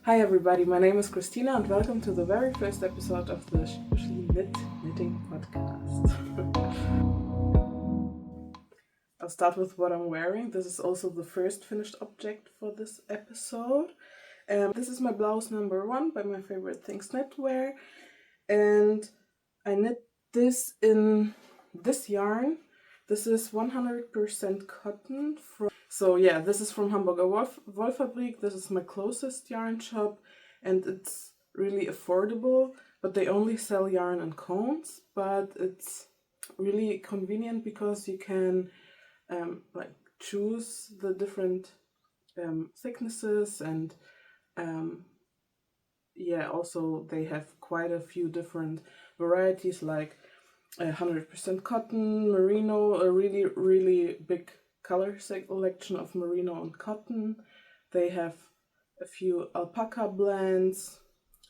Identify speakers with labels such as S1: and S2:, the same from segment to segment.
S1: Hi everybody, my name is Christina and welcome to the very first episode of the Usually Knitting podcast. I'll start with what I'm wearing. This is also the first finished object for this episode. This is my blouse number 1 by my favorite things knitwear, and I knit this in this yarn. This is 100% cotton this is from Hamburger Wollfabrik. This is my closest yarn shop, and it's really affordable, but they only sell yarn and cones, but it's really convenient because you can choose the different thicknesses, and also they have quite a few different varieties, like 100% cotton, merino, a really big color selection of merino and cotton. They have a few alpaca blends,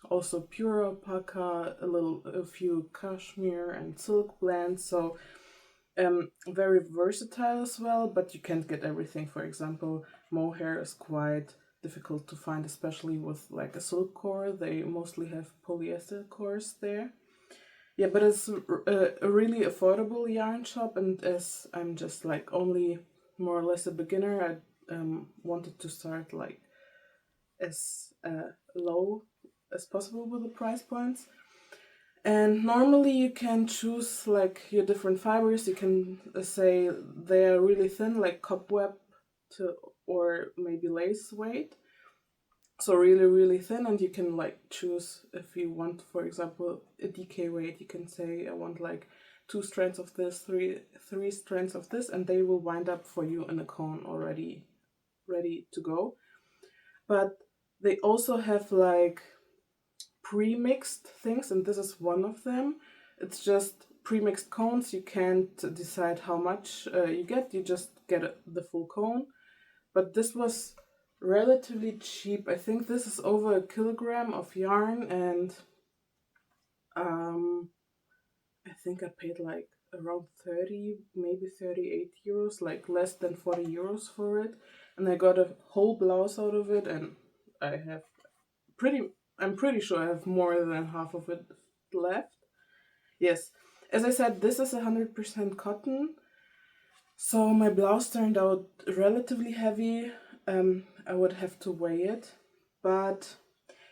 S1: also pure alpaca, a few cashmere and silk blends. So very versatile as well, but you can't get everything. For example, mohair is quite difficult to find, especially with like a silk core. They mostly have polyester cores there. Yeah, but it's a really affordable yarn shop, and as I'm just like only more or less a beginner, I wanted to start like as low as possible with the price points. And normally you can choose like your different fibers. You can say they are really thin, like cobweb or maybe lace weight. So really thin, and you can like choose if you want, for example, a DK weight. You can say I want like 2 strands of this, three strands of this, and they will wind up for you in a cone already ready to go. But they also have like pre-mixed things, and this is one of them. It's just pre-mixed cones. You can't decide how much you get. You just get the full cone. But this was relatively cheap. I think this is over a kilogram of yarn, and I think I paid like around 30, maybe 38 euros, like less than 40 euros for it. And I got a whole blouse out of it, and I'm pretty sure I have more than half of it left. Yes, as I said, this is 100% cotton. So my blouse turned out relatively heavy. I would have to weigh it, but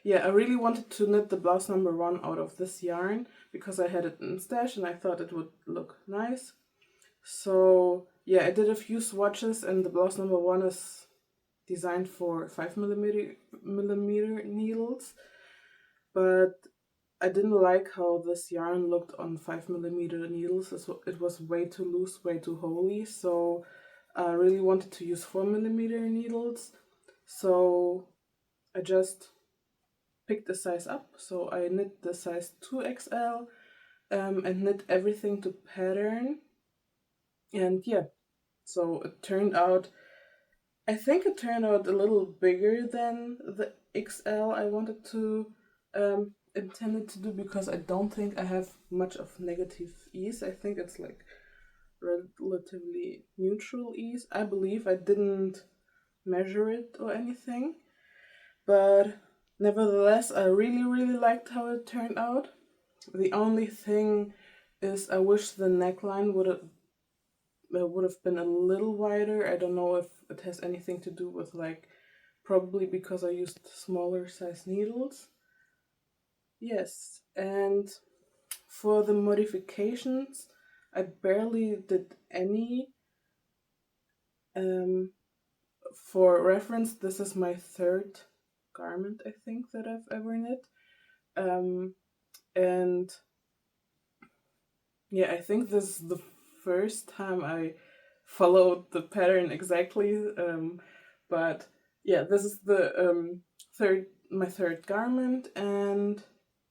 S1: yeah, I really wanted to knit the blouse number 1 out of this yarn because I had it in stash and I thought it would look nice. So yeah, I did a few swatches, and the blouse number 1 is designed for 5mm needles, but I didn't like how this yarn looked on 5mm needles. It was way too loose, way too holey, so I really wanted to use 4mm needles. So I just picked the size up. So I knit the size 2XL and knit everything to pattern. And yeah, so I think it turned out a little bigger than the XL I wanted to intended to do, because I don't think I have much of negative ease. I think it's like relatively neutral ease. I believe I didn't measure it or anything, but nevertheless I really liked how it turned out. The only thing is I wish the neckline would have been a little wider. I don't know if it has anything to do with like, probably because I used smaller size needles. Yes, and for the modifications, I barely did any. For reference, this is my 3rd garment, I think, that I've ever knit. And yeah, I think this is the first time I followed the pattern exactly. But yeah, this is the my third garment, and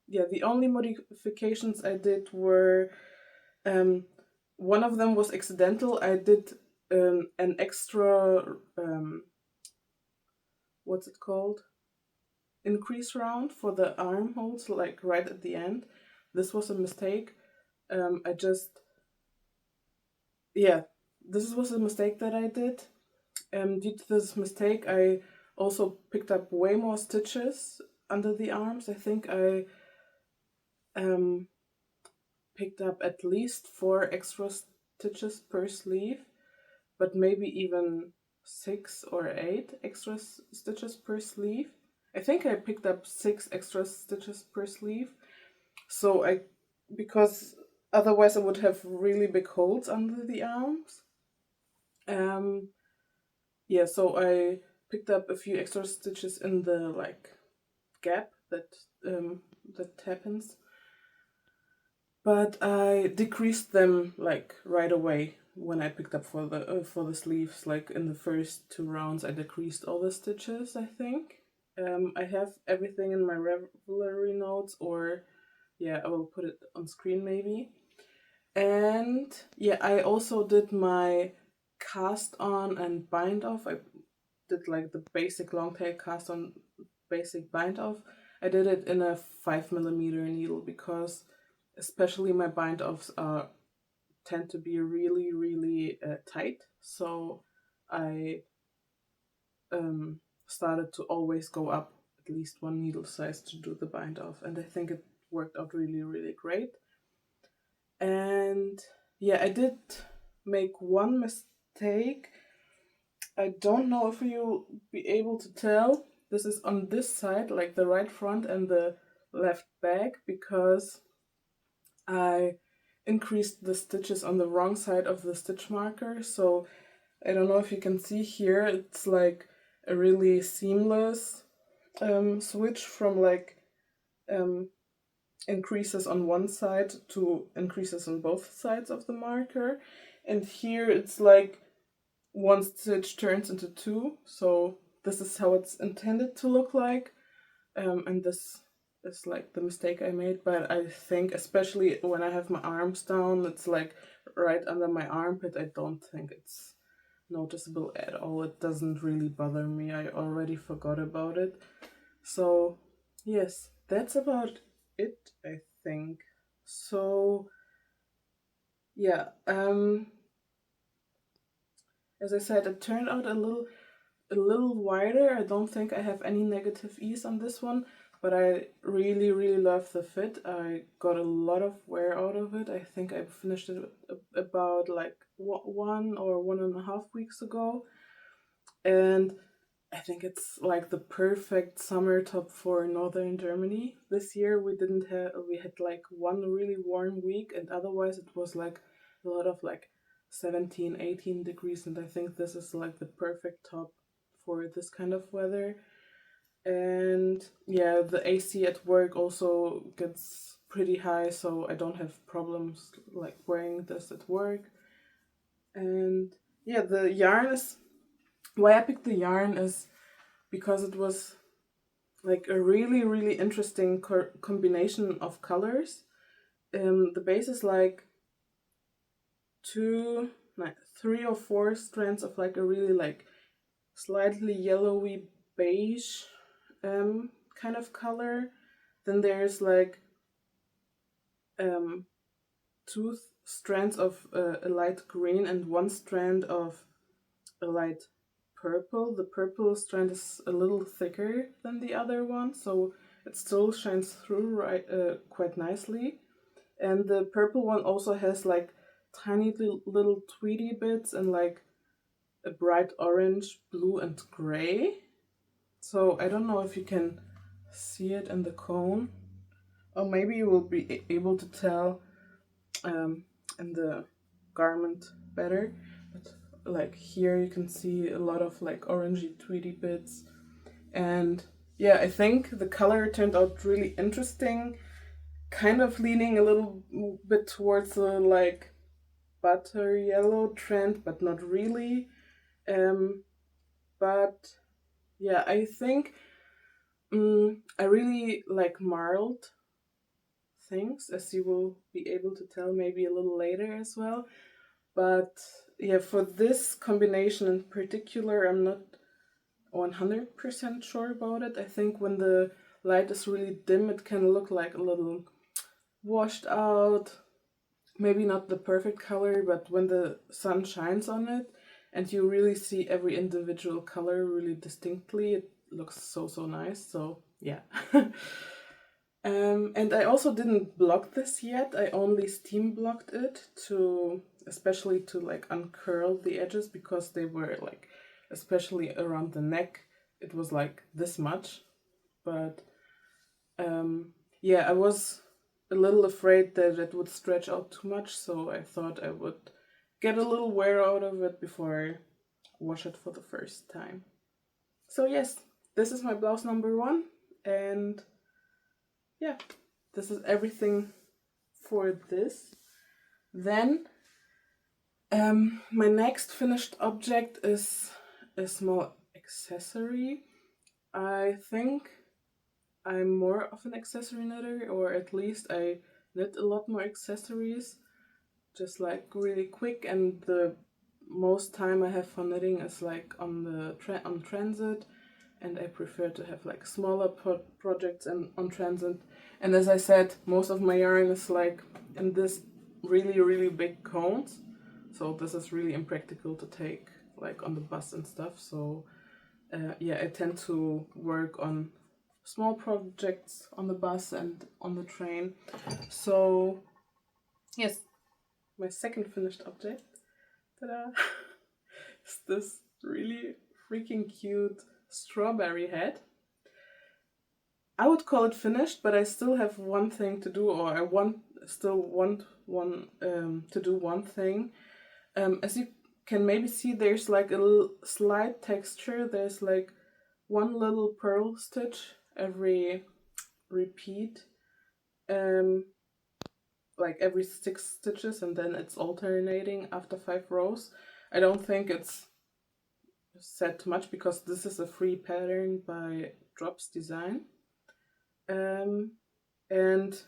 S1: yeah, the only modifications I did were one of them was accidental. I did an extra what's it called? Increase round for the armholes, like right at the end. This was a mistake. I just this was a mistake that I did. Due to this mistake, I also picked up way more stitches under the arms. I think I picked up at least 4 extra stitches per sleeve, but maybe even 6 or 8 extra stitches per sleeve. I think I picked up 6 extra stitches per sleeve. So because otherwise I would have really big holes under the arms. Yeah, so I picked up a few extra stitches in the like gap that happens, but I decreased them like right away when I picked up for the sleeves. Like in the first 2 rounds, I decreased all the stitches. I think I have everything in my Ravelry notes, or yeah, I will put it on screen maybe. And yeah, I also did my cast on and bind off. I did like the basic long tail cast on, basic bind off. I did it in a 5mm needle because especially my bind offs tend to be really, really tight. So I started to always go up at least 1 needle size to do the bind off, and I think it worked out really, really great. And yeah, I did make one mistake. I don't know if you'll be able to tell. This is on this side, like the right front and the left back, because I increased the stitches on the wrong side of the stitch marker. So I don't know if you can see here, it's like a really seamless switch from like increases on one side to increases on both sides of the marker. And here it's like one stitch turns into 2, so this is how it's intended to look like. And this is like the mistake I made, but I think especially when I have my arms down, it's like right under my armpit, I don't think it's noticeable at all. It doesn't really bother me. I already forgot about it. So yes, that's about it, I think. So yeah, as I said, it turned out a little wider. I don't think I have any negative ease on this one, but I really, really love the fit. I got a lot of wear out of it. I think I finished it about like 1 or 1.5 weeks ago, and I think it's like the perfect summer top for northern Germany. This year we had like 1 really warm week, and otherwise it was like a lot of like 17, 18 degrees, and I think this is like the perfect top for this kind of weather. And yeah, the AC at work also gets pretty high, so I don't have problems like wearing this at work. And yeah, the yarn is why I picked the yarn is because it was like a really, really interesting combination of colors. The base is like 3 or 4 strands of like a really like slightly yellowy beige kind of color. Then there's like 2 strands of a light green and 1 strand of a light purple. The purple strand is a little thicker than the other one, so it still shines through quite nicely. And the purple one also has like tiny little tweedy bits and like a bright orange, blue, and gray. So I don't know if you can see it in the cone, or maybe you will be able to tell in the garment better. But like here you can see a lot of like orangey tweedy bits, and yeah, I think the color turned out really interesting, kind of leaning a little bit towards the like butter yellow trend, but not really. But yeah, I think I really like marled things, as you will be able to tell maybe a little later as well. But yeah, for this combination in particular, I'm not 100% sure about it. I think when the light is really dim, it can look like a little washed out, maybe not the perfect color, but when the sun shines on it, and you really see every individual color really distinctly. It looks so nice. So yeah. And I also didn't block this yet. I only steam blocked it to, especially to like uncurl the edges, because they were like, especially around the neck, it was like this much. But yeah, I was a little afraid that it would stretch out too much, so I thought I would get a little wear out of it before I wash it for the first time. So yes, this is my blouse number 1, and yeah, this is everything for this. Then my next finished object is a small accessory. I think I'm more of an accessory knitter, or at least I knit a lot more accessories, just like really quick, and the most time I have for knitting is like on the on transit, and I prefer to have like smaller projects and on transit. And as I said, most of my yarn is like in this really big cones, so this is really impractical to take like on the bus and stuff. So yeah, I tend to work on small projects on the bus and on the train. So yes, my second finished object, ta-da, is this really freaking cute strawberry hat. I would call it finished, but I still have one thing to do, or I still want to do one thing. As you can maybe see, there's like a little slight texture. There's like one little purl stitch every repeat, like every 6 stitches, and then it's alternating after 5 rows. I don't think it's said too much, because this is a free pattern by Drops Design. And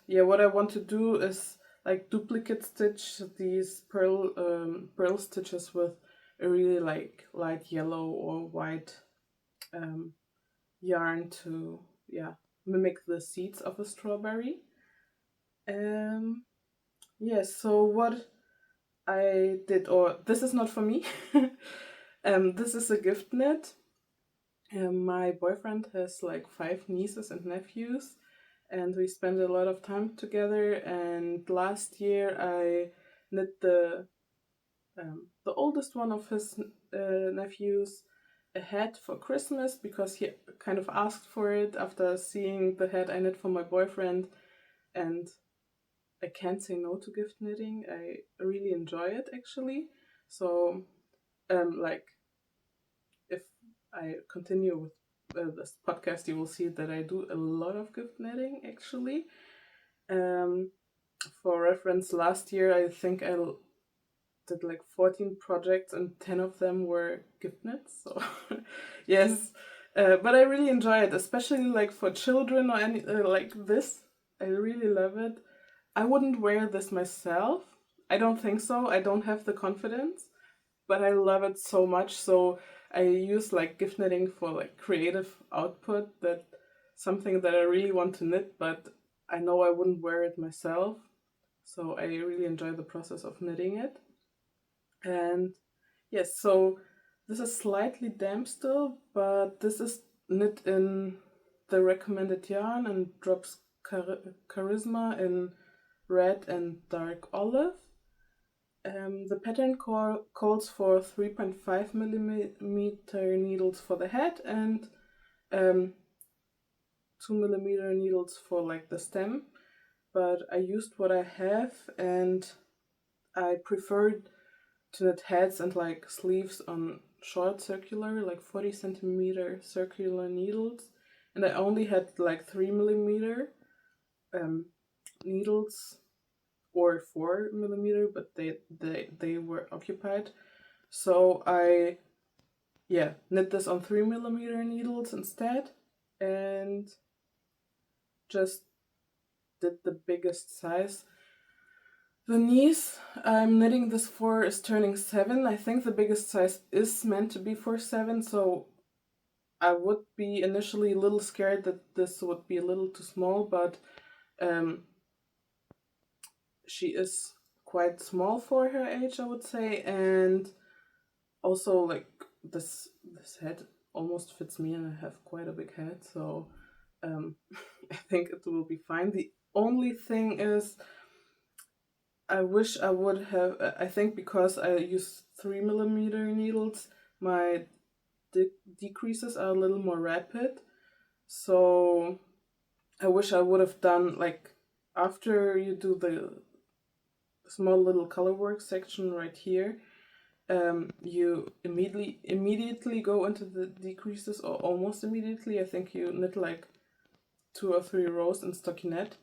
S1: yeah, what I want to do is like duplicate stitch these pearl stitches with a really like light yellow or white yarn to, yeah, mimic the seeds of a strawberry. Yes, so what I did, or this is not for me, this is a gift knit. My boyfriend has like 5 nieces and nephews, and we spend a lot of time together. And last year I knit the oldest one of his nephews a hat for Christmas, because he kind of asked for it after seeing the hat I knit for my boyfriend. And I can't say no to gift knitting. I really enjoy it, actually. So like, if I continue with this podcast, you will see that I do a lot of gift knitting, actually. For reference, last year I think I did like 14 projects, and 10 of them were gift knits. So yes, but I really enjoy it, especially like for children or any like this. I really love it. I wouldn't wear this myself. I don't think so. I don't have the confidence, but I love it so much. So I use like gift knitting for like creative output, that something that I really want to knit, but I know I wouldn't wear it myself. So I really enjoy the process of knitting it. And yes, so this is slightly damp still, but this is knit in the recommended yarn and Drops Charisma in red and dark olive. The pattern calls for 3.5 millimeter needles for the head, and 2 millimeter needles for like the stem. But I used what I have, and I preferred to knit heads and like sleeves on short circular, like 40 centimeter circular needles. And I only had like 3 millimeter needles, or 4 millimeter, but they were occupied. So I knit this on 3 millimeter needles instead, and just did the biggest size. The niece I'm knitting this for is turning 7. I think the biggest size is meant to be for 7, so I would be initially a little scared that this would be a little too small, but she is quite small for her age, I would say, and Also, like this head almost fits me, and I have quite a big head, so I think it will be fine. The only thing is, I wish I would have. I think because I use 3 millimeter needles, my decreases are a little more rapid. So I wish I would have done, like, after you do the small little color work section right here, you immediately go into the decreases, or almost immediately. I think you knit like 2 or 3 rows in stockinette.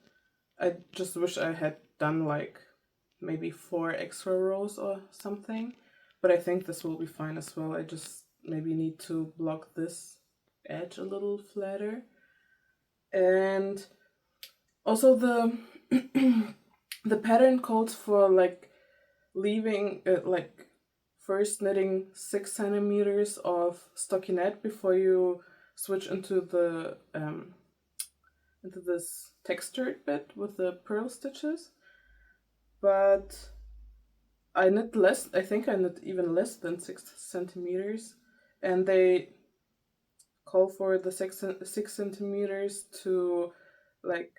S1: I just wish I had done like maybe 4 extra rows or something, but I think this will be fine as well. I just maybe need to block this edge a little flatter. And also the the pattern calls for like leaving like first knitting 6 centimeters of stockinette before you switch into this textured bit with the purl stitches. But I knit less. I think I knit even less than 6 centimeters, and they call for the 6 centimeters to like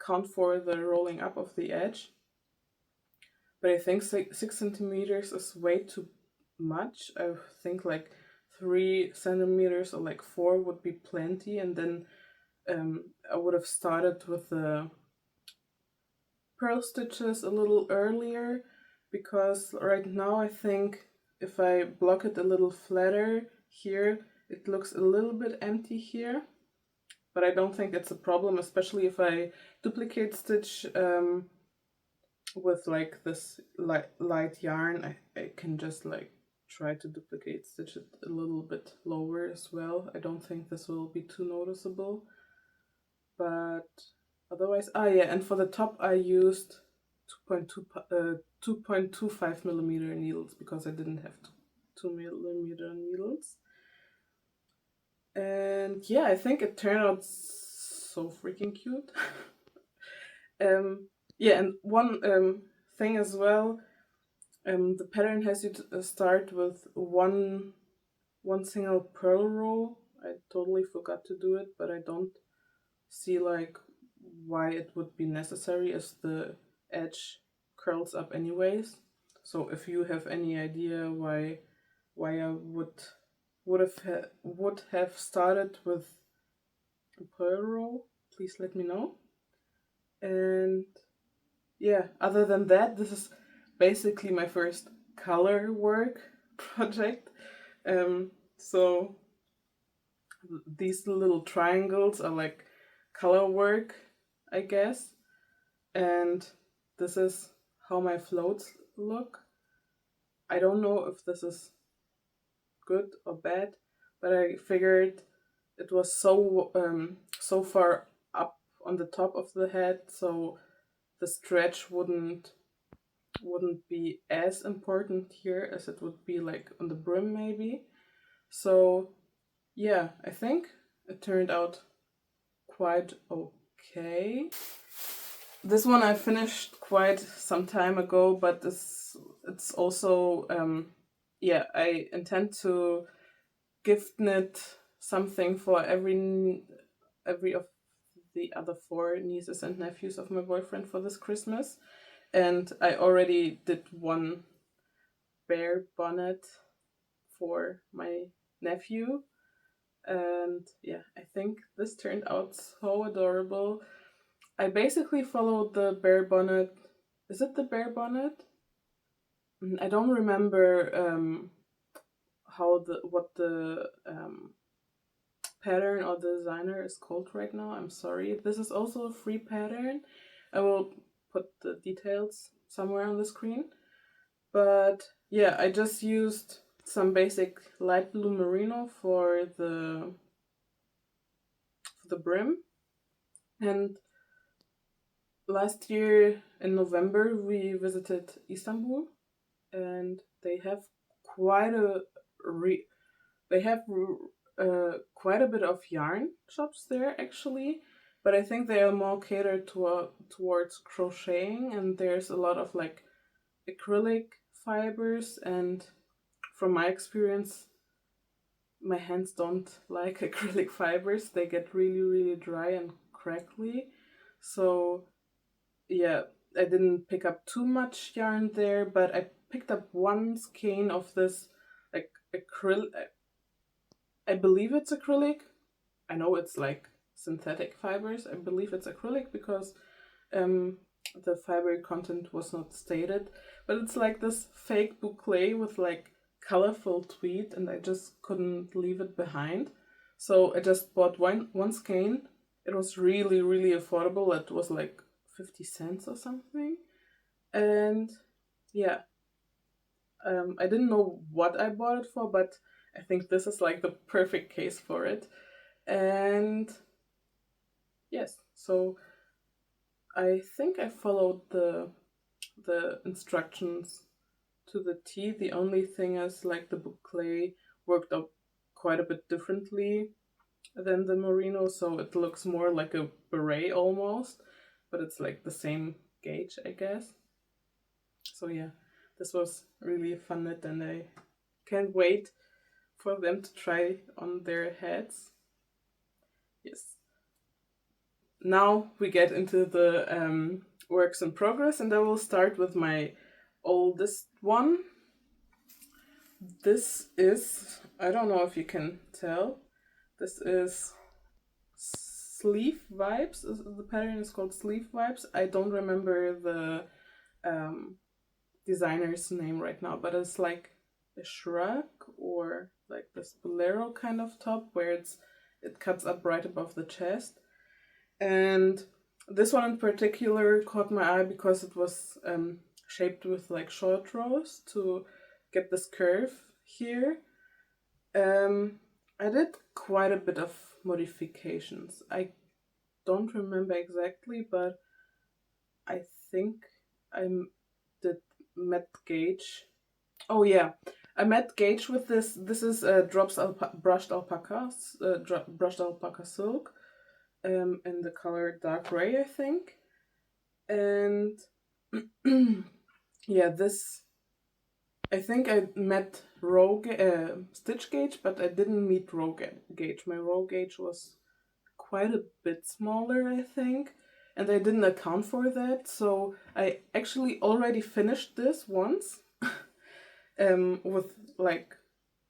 S1: count for the rolling up of the edge. But I think 6 centimeters is way too much. I think like 3 centimeters or like 4 would be plenty, and then I would have started with the purl stitches a little earlier, because right now I think if I block it a little flatter here, it looks a little bit empty here, but I don't think it's a problem, especially if I duplicate stitch with like this light yarn. I can just like try to duplicate stitch it a little bit lower as well. I don't think this will be too noticeable, but otherwise, yeah, and for the top I used 2.25 millimeter needles because I didn't have 2 millimeter needles. And yeah, I think it turned out so freaking cute. Yeah, and one thing as well, the pattern has you to start with one single purl row. I totally forgot to do it, but I don't see like why it would be necessary, as the edge curls up anyways. So if you have any idea why I would have started with a purl row, please let me know. And yeah, other than that, this is basically my first color work project. So these little triangles are like color work, I guess. And this is how my floats look. I don't know if this is good or bad, but I figured it was so far up on the top of the head, so the stretch wouldn't be as important here as it would be like on the brim maybe. So yeah, I think it turned out quite okay. This one I finished quite some time ago, but it's also yeah, I intend to gift knit something for every of the other 4 nieces and nephews of my boyfriend for this Christmas. And I already did one bear bonnet for my nephew. And yeah, I think this turned out so adorable. I basically followed the bear bonnet. Is it the bear bonnet? I don't remember what the pattern or the designer is called right now. I'm sorry. This is also a free pattern. I will put the details somewhere on the screen. But yeah, I just used some basic light blue merino for the brim. And last year in November we visited Istanbul, and they have quite a quite a bit of yarn shops there actually, but I think they are more catered towards crocheting, and there's a lot of like acrylic fibers and from my experience, my hands don't like acrylic fibers. They get really, really dry and crackly. So yeah, I didn't pick up too much yarn there, but I picked up one skein of this like acrylic. I believe it's acrylic. I know it's like synthetic fibers. I believe it's acrylic because um, the fiber content was not stated. But it's like this fake boucle with like colorful tweed, and I just couldn't leave it behind. So I just bought one skein. It was really, really affordable. It was like 50 cents or something. And yeah, I didn't know what I bought it for, but I think this is like the perfect case for it. And yes, so I think I followed the instructions to the T. The only thing is like the boucle worked out quite a bit differently than the merino, so it looks more like a beret almost, but it's like the same gauge, I guess. So yeah, this was really a fun knit, and I can't wait for them to try on their heads. Yes. Now we get into the works in progress, and I will start with my oldest one. This is, I don't know if you can tell, this is Sleeve Vibes. The pattern is called Sleeve Vibes. I don't remember the designer's name right now, but it's like a shrug or like this bolero kind of top where it cuts up right above the chest. And this one in particular caught my eye because it was shaped with like short rows to get this curve here. I did quite a bit of modifications. I don't remember exactly, but I think I did met gauge. Oh yeah, I met gauge with this. This is brushed alpaca, brushed alpaca silk, in the color dark gray, I think. And yeah, this, I think I met stitch gauge, but I didn't meet row gauge. My row gauge was quite a bit smaller, I think, and I didn't account for that. So I actually already finished this once, with like,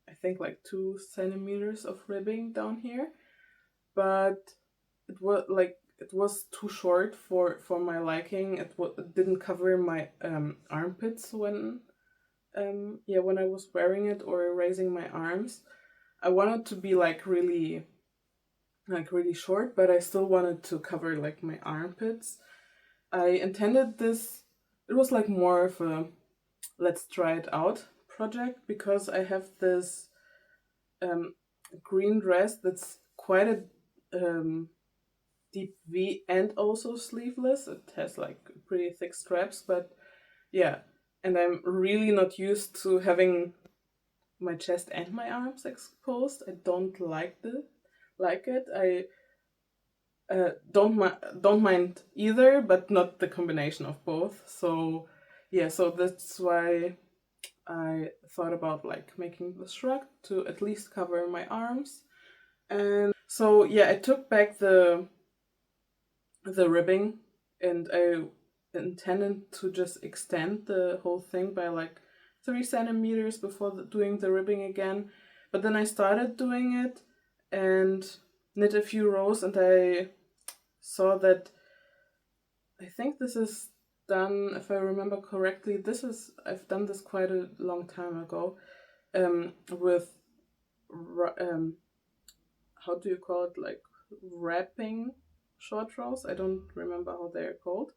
S1: I think like 2 centimeters of ribbing down here, but it was too short for my liking. It didn't cover my armpits when when I was wearing it or raising my arms. I wanted to be like really short, but I still wanted to cover like my armpits. I intended this, it was like more of a let's try it out project, because I have this green dress that's quite a deep V and also sleeveless. It has like pretty thick straps, but yeah, and I'm really not used to having my chest and my arms exposed. I don't like it. I don't mind either, but not the combination of both. So yeah, so that's why I thought about like making the shrug to at least cover my arms. And so yeah, I took back the ribbing, and I intended to just extend the whole thing by like 3 centimeters before doing the ribbing again. But then I started doing it and knit a few rows, and I saw that I think this is done, if I remember correctly, I've done this quite a long time ago, with how do you call it, like wrapping short rows. I don't remember how they're called.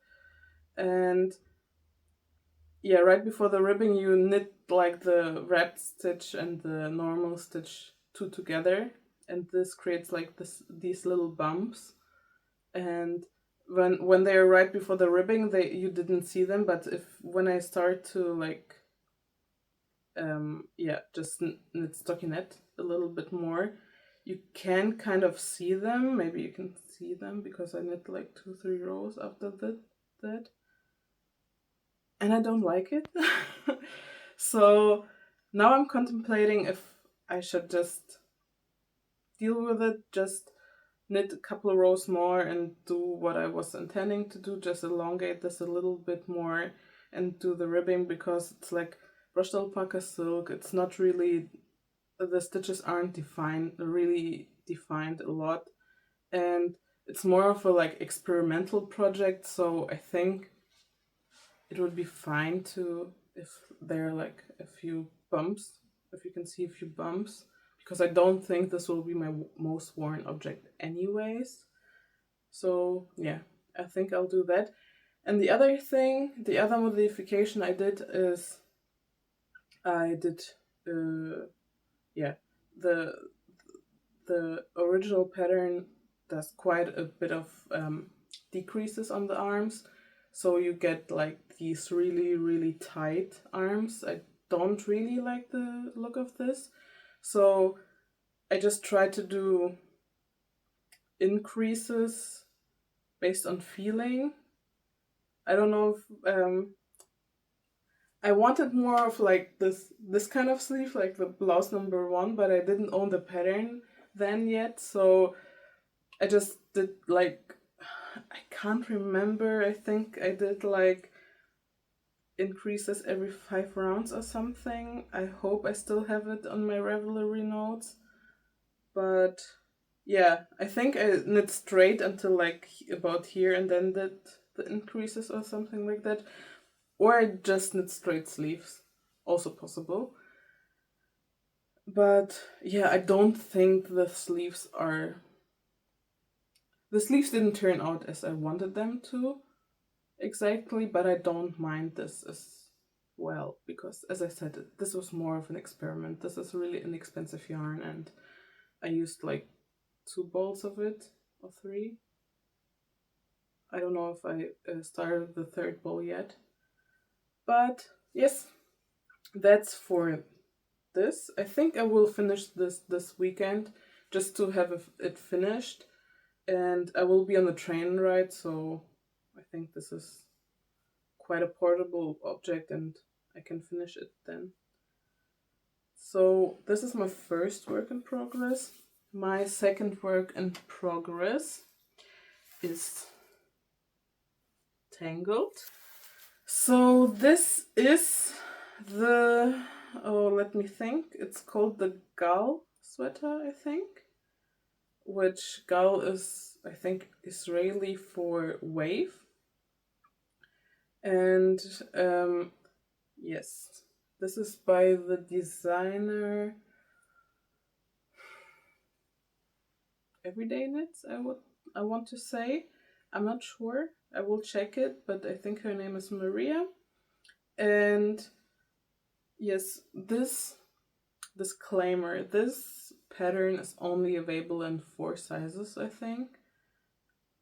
S1: And yeah, right before the ribbing you knit like the wrapped stitch and the normal stitch two together, and this creates like these little bumps. And when they're right before the ribbing, you didn't see them, but when I start to like just knit stockinette a little bit more, you can kind of see them. Maybe you can see them because I knit like 2-3 rows after that, and I don't like it. So Now I'm contemplating if I should just deal with it, just knit a couple of rows more and do what I was intending to do, just elongate this a little bit more and do the ribbing, because it's like brushed alpaca silk. It's not really, the stitches aren't really defined a lot, and it's more of a like experimental project, so I think it would be fine to, if there are like a few bumps, if you can see a few bumps, because I don't think this will be my most worn object anyways. So yeah, I think I'll do that. And the other thing, the other modification I did is I did yeah, the the original pattern does quite a bit of decreases on the arms, so you get like these really tight arms. I don't really like the look of this, so I just try to do increases based on feeling. I don't know if I wanted more of like this kind of sleeve, like the blouse #1, but I didn't own the pattern then yet, so I just did like, I can't remember. I think I did like increases every 5 rounds or something. I hope I still have it on my Ravelry notes. But yeah, I think I knit straight until like about here and then did the increases or something like that. Or I just knit straight sleeves, also possible. But yeah, I don't think the sleeves didn't turn out as I wanted them to exactly, but I don't mind this as well, because as I said, this was more of an experiment. This is really inexpensive yarn, and I used like 2 balls of it, or 3. I don't know if I started the 3rd ball yet. But yes, that's for this. I think I will finish this weekend, just to have it finished. And I will be on the train ride, so I think this is quite a portable object and I can finish it then. So this is my first work in progress. My second work in progress is Tangled. So this is the, oh, let me think. It's called the Gal sweater, I think. Which Gal is, I think, Israeli for wave. And yes, this is by the designer Everyday Knits, I want to say. I'm not sure. I will check it, but I think her name is Maria. And yes, this disclaimer, this pattern is only available in 4 sizes, I think.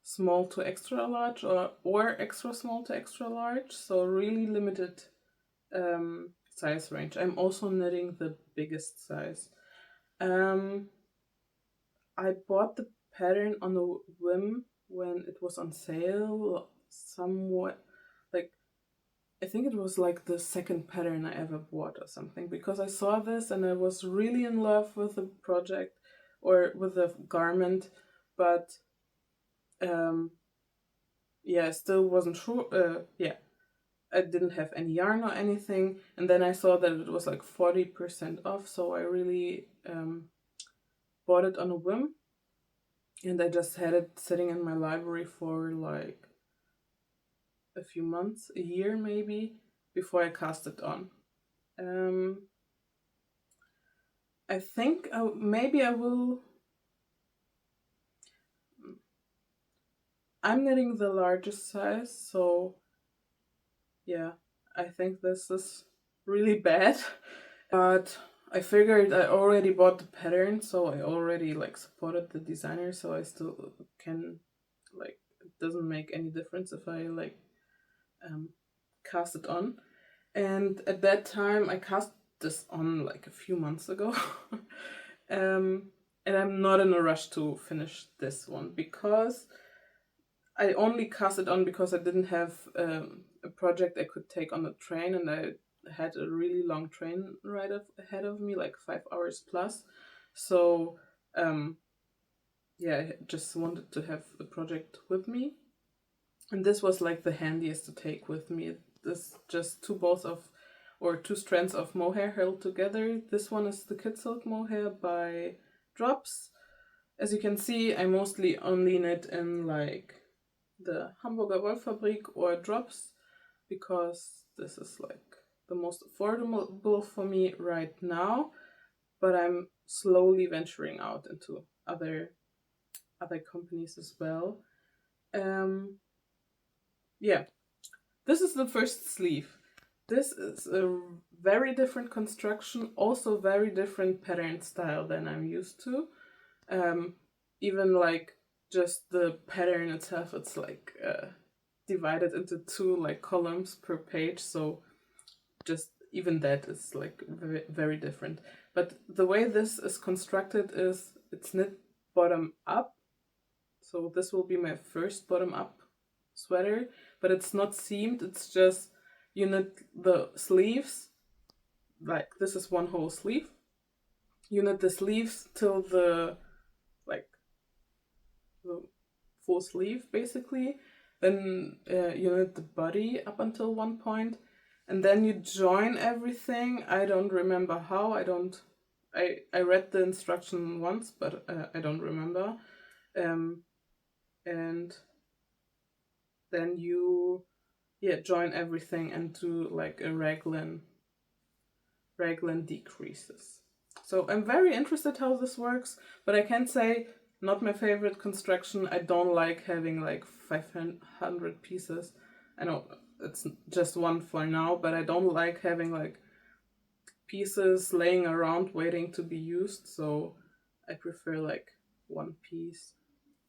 S1: Small to extra large, or extra small to extra large, so really limited size range. I'm also knitting the biggest size. I bought the pattern on a whim when it was on sale, somewhat, like, I think it was like the second pattern I ever bought or something, because I saw this and I was really in love with the project or with the garment, but yeah, I still wasn't sure. Yeah, I didn't have any yarn or anything, and then I saw that it was like 40% off, so I really bought it on a whim, and I just had it sitting in my library for like a few months, a year maybe, before I cast it on. I think maybe I will. I'm knitting the largest size, so yeah, I think this is really bad. But I figured I already bought the pattern, so I already like supported the designer, so I still can, like, it doesn't make any difference if I like cast it on. And at that time I cast this on like a few months ago. And I'm not in a rush to finish this one, because I only cast it on because I didn't have a project I could take on the train, and I had a really long train ride ahead of me, like 5 hours plus. So yeah, I just wanted to have the project with me, and this was like the handiest to take with me. This just two strands of mohair held together. This one is the Kid Silk mohair by Drops. As you can see, I mostly only knit in like the Hamburger Wollfabrik or Drops, because this is like the most affordable for me right now. But I'm slowly venturing out into other companies as well. Um, yeah, this is the first sleeve. This is a very different construction, also very different pattern style than I'm used to. Um, Even like just the pattern itself, it's like divided into two like columns per page. So just even that is like very, very different. But the way this is constructed is it's knit bottom up. So this will be my first bottom up sweater, but it's not seamed. It's just you knit the sleeves, like this is one whole sleeve. You knit the sleeves till the like the full sleeve basically. Then you knit the body up until one point, and then you join everything. I don't remember how. I read the instruction once, but I don't remember. And then you join everything and do like a raglan decreases. So I'm very interested how this works, but I can say not my favorite construction. I don't like having like 500 pieces. I know it's just one for now, but I don't like having like pieces laying around waiting to be used. So I prefer like one piece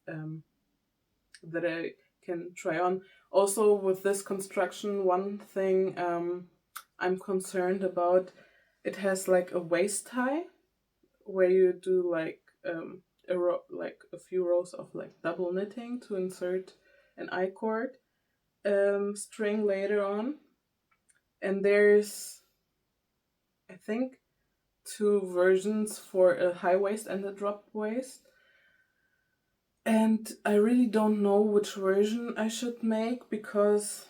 S1: that I can try on. Also, with this construction, one thing I'm concerned about, it has like a waist tie where you do like like a few rows of like double knitting to insert an I-cord string later on. And there's, I think, two versions for a high waist and a drop waist. And I really don't know which version I should make, because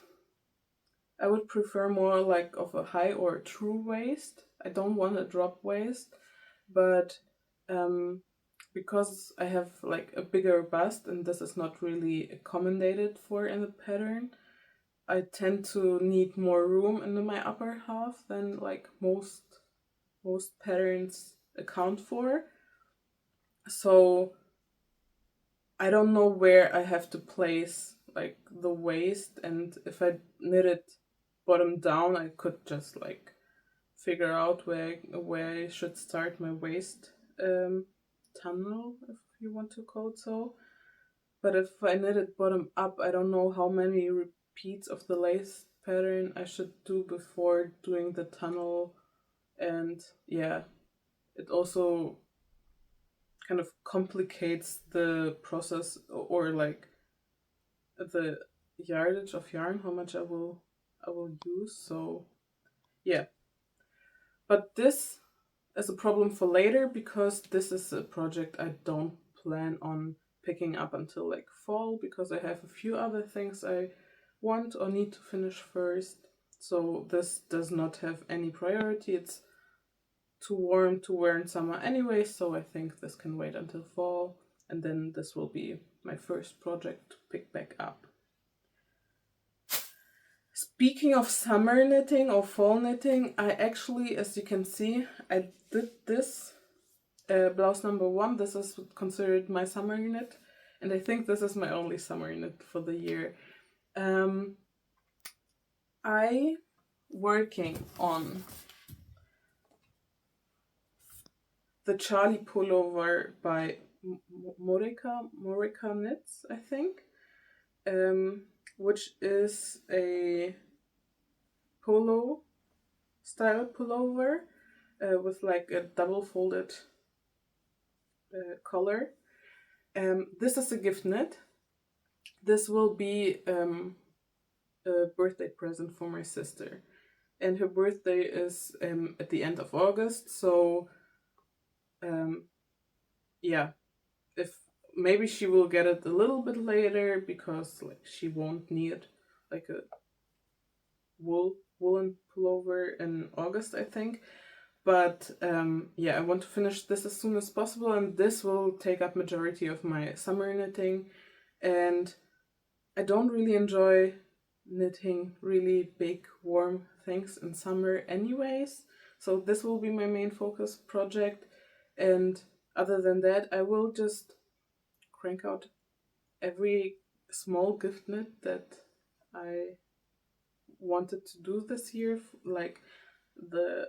S1: I would prefer more like of a high or a true waist. I don't want a drop waist, but because I have like a bigger bust and this is not really accommodated for in the pattern, I tend to need more room in my upper half than like most patterns account for. So I don't know where I have to place like the waist, and if I knit it bottom down, I could just like figure out where I should start my waist tunnel, if you want to call it so. But if I knit it bottom up, I don't know how many repeats of the lace pattern I should do before doing the tunnel. And yeah, it also kind of complicates the process, or like the yardage of yarn, how much I will use. So yeah, but this is a problem for later, because this is a project I don't plan on picking up until like fall, because I have a few other things I want or need to finish first. So this does not have any priority. It's too warm to wear in summer anyway, so I think this can wait until fall, and then this will be my first project to pick back up. Speaking of summer knitting or fall knitting, I actually, as you can see, I did this blouse number 1. This is considered my summer knit, and I think this is my only summer knit for the year. I working on the Charlie pullover by Morika Knits, I think, which is a polo style pullover with like a double folded collar. This is a gift knit. This will be a birthday present for my sister. and her birthday is at the end of August. So yeah, if maybe she will get it a little bit later because like she won't need like a woolen pullover in August, I think. But yeah, I want to finish this as soon as possible, and this will take up majority of my summer knitting. And I don't really enjoy knitting really big, warm things in summer, anyways. So this will be my main focus project. And other than that, I will just crank out every small gift knit that I wanted to do this year, like the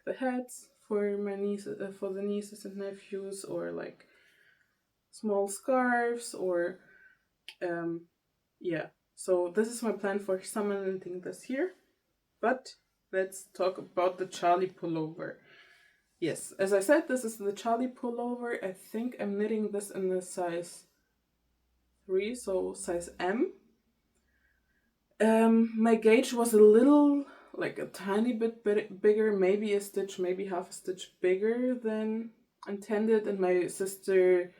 S1: the hats for my nieces, for the nieces and nephews, or like small scarves, or yeah. So this is my plan for summer knitting this year. But let's talk about the Charlie pullover. Yes, as I said, this is the Charlie pullover. I think I'm knitting this in the size 3, so size M. My gauge was a little, like a tiny bit bigger, maybe a stitch, maybe half a stitch bigger than intended, and my sister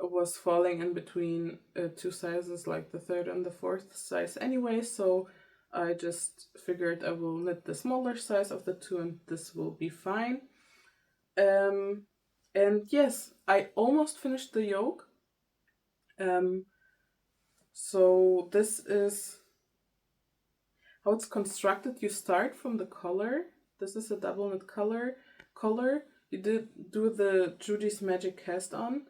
S1: was falling in between two sizes, like the third and the fourth size anyway, so I just figured I will knit the smaller size of the two and this will be fine. And yes, I almost finished the yoke. So this is how it's constructed. You start from the collar. This is a double knit collar. You do the Judy's Magic cast on,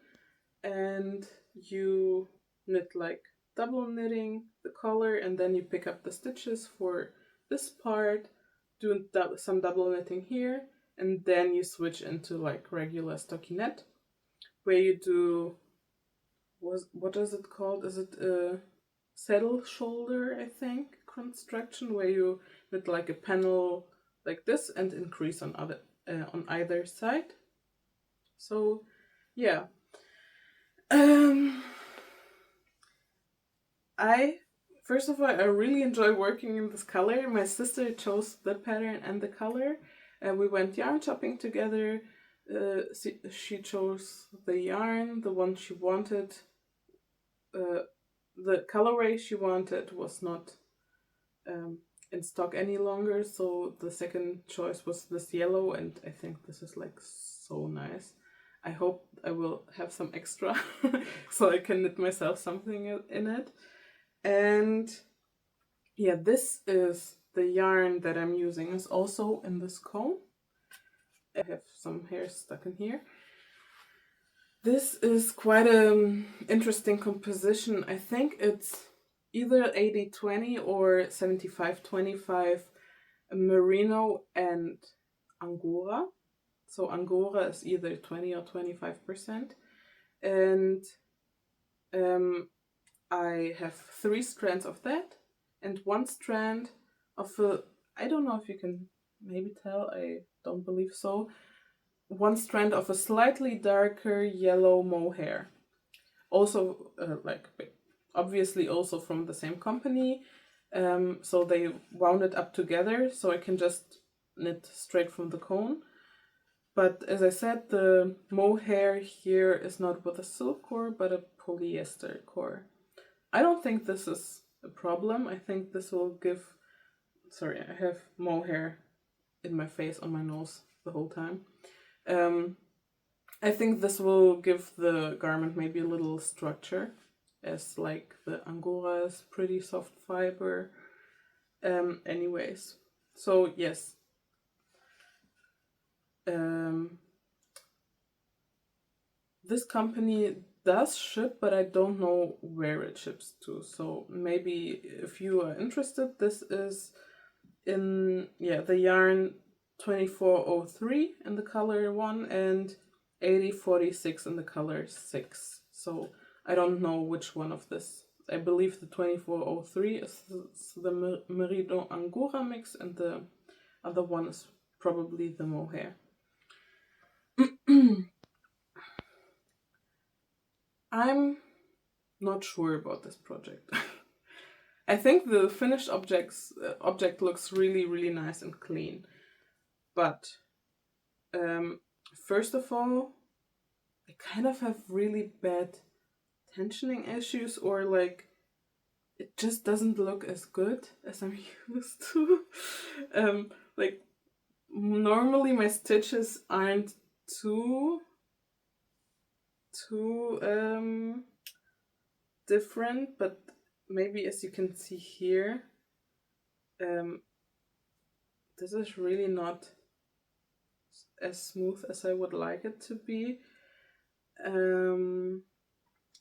S1: and you knit like double knitting the collar, and then you pick up the stitches for this part, do some double knitting here, and then you switch into like regular stockinette, where you do what is it called? Is it a saddle shoulder, I think, construction, where you knit like a panel like this and increase on either side. So yeah. Um I First of all, I really enjoy working in this color. My sister chose the pattern and the color. We went yarn shopping together. She chose the yarn, the one she wanted. The colorway she wanted was not in stock any longer, so the second choice was this yellow, and I think this is like so nice. I hope I will have some extra so I can knit myself something in it. And yeah, this is the yarn that I'm using. Is also in this comb. I have some hair stuck in here. This is quite an interesting composition. I think it's either 80-20 or 75-25 merino and angora. So angora is either 20 or 25%. And I have 3 strands of that and 1 strand of a, I don't know if you can maybe tell, I don't believe so, 1 strand of a slightly darker yellow mohair. Also, obviously also from the same company. So they wound it up together so I can just knit straight from the cone. But as I said, the mohair here is not with a silk core but a polyester core. I don't think this is a problem. I think this will give... Sorry, I have mohair in my face, on my nose the whole time. I think this will give the garment maybe a little structure, as like the angora is pretty soft fiber. Anyways, so yes. This company does ship, but I don't know where it ships to. So maybe if you are interested, this is in the yarn 2403 in the color 1 and 8046 in the color 6. So I don't know which one of this. I believe the 2403 is the Merino Angora mix, and the other one is probably the mohair. I'm not sure about this project. I think the finished object looks really nice and clean. But first of all, I kind of have really bad tensioning issues, or like it just doesn't look as good as I'm used to. Like normally my stitches aren't too different, but maybe as you can see here, this is really not as smooth as I would like it to be.